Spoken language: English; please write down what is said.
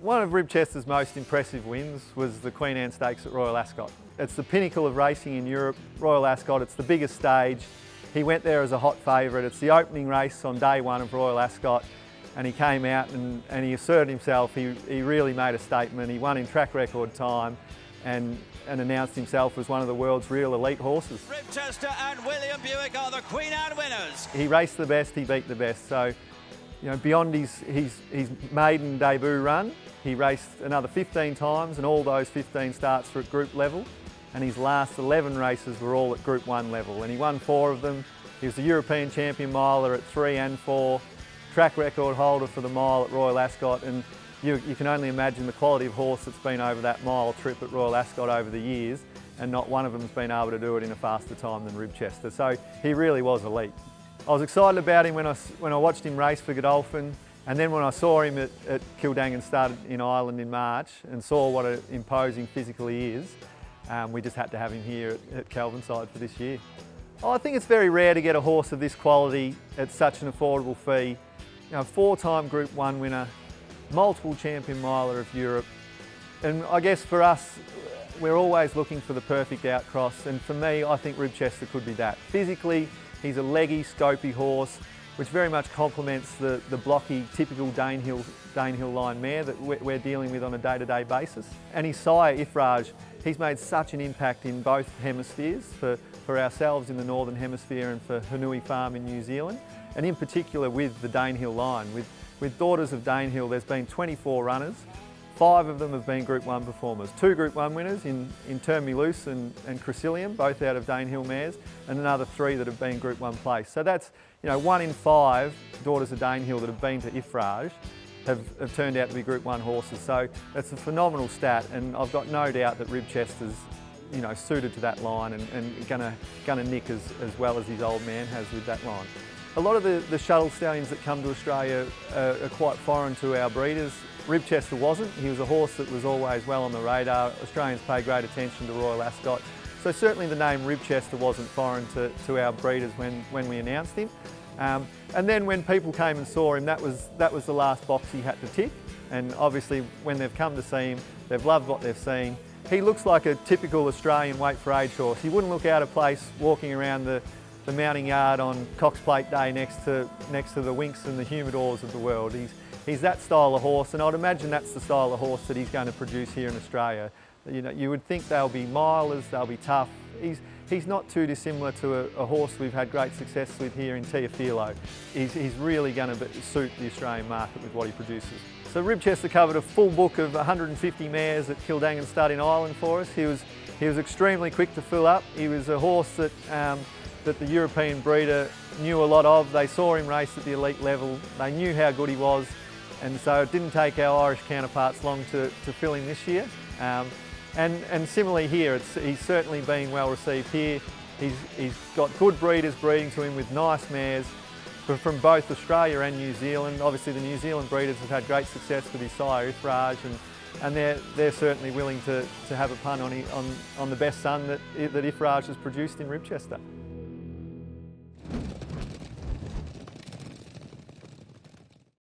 One of Ribchester's most impressive wins was the Queen Anne Stakes at Royal Ascot. It's the pinnacle of racing in Europe, Royal Ascot. It's the biggest stage. He went there as a hot favourite. It's the opening race on day one of Royal Ascot, and he came out and he asserted himself. He really made a statement. He won in track record time and announced himself as one of the world's real elite horses. Ribchester and William Buick are the Queen Anne winners. He raced the best, he beat the best. So, you know, beyond his maiden debut run, he raced another 15 times, and all those 15 starts were at group level. And his last 11 races were all at Group 1 level, and he won 4 of them. He was the European champion miler at 3 and 4, track record holder for the mile at Royal Ascot, and you can only imagine the quality of horse that's been over that mile trip at Royal Ascot over the years, and not one of them's been able to do it in a faster time than Ribchester. So he really was elite. I was excited about him when I watched him race for Godolphin, and then when I saw him at Kildangan Stud in Ireland in March and saw what an imposing physical he is, we just had to have him here at Kelvinside for this year. I think it's very rare to get a horse of this quality at such an affordable fee. You know, 4-time Group 1 winner, multiple champion miler of Europe, and I guess for us, we're always looking for the perfect outcross, and for me, I think Ribchester could be that. Physically, he's a leggy, scopy horse, which very much complements the blocky, typical Danehill line mare that we're dealing with on a day-to-day basis. And his sire, Ifraj, he's made such an impact in both hemispheres, for ourselves in the Northern Hemisphere and for Hanui Farm in New Zealand, and in particular with the Danehill line. With Daughters of Danehill, there's been 24 runners. 5 of them have been Group 1 performers. 2 Group 1 winners in Turn Me Loose and Crecilium, both out of Danehill mares, and another 3 that have been Group 1 place. So that's, you know, 1 in 5 Daughters of Danehill that have been to Ifraj have turned out to be Group 1 horses. So that's a phenomenal stat, and I've got no doubt that Ribchester's, you know, suited to that line and gonna nick as well as his old man has with that line. A lot of the shuttle stallions that come to Australia are quite foreign to our breeders. Ribchester wasn't. He was a horse that was always well on the radar. Australians pay great attention to Royal Ascot. So certainly the name Ribchester wasn't foreign to our breeders when we announced him. And then when people came and saw him, that was the last box he had to tick. And obviously when they've come to see him, they've loved what they've seen. He looks like a typical Australian weight for age horse. He wouldn't look out of place walking around the mounting yard on Cox Plate Day next to the Winks and the Humidors of the world. He's that style of horse, and I'd imagine that's the style of horse that he's going to produce here in Australia. You know, you would think they'll be milers, they'll be tough. He's not too dissimilar to a horse we've had great success with here in Teofilo. He's really going to suit the Australian market with what he produces. So Ribchester covered a full book of 150 mares at Kildangan Stud in Ireland for us. He was extremely quick to fill up. He was a horse that the European breeder knew a lot of. They saw him race at the elite level. They knew how good he was, and so it didn't take our Irish counterparts long to fill him this year. And similarly here, he's certainly been well received here. He's got good breeders breeding to him with nice mares from both Australia and New Zealand. Obviously the New Zealand breeders have had great success with his sire Ifraj, and they're certainly willing to have a punt on the best son that Ifraj has produced in Ribchester.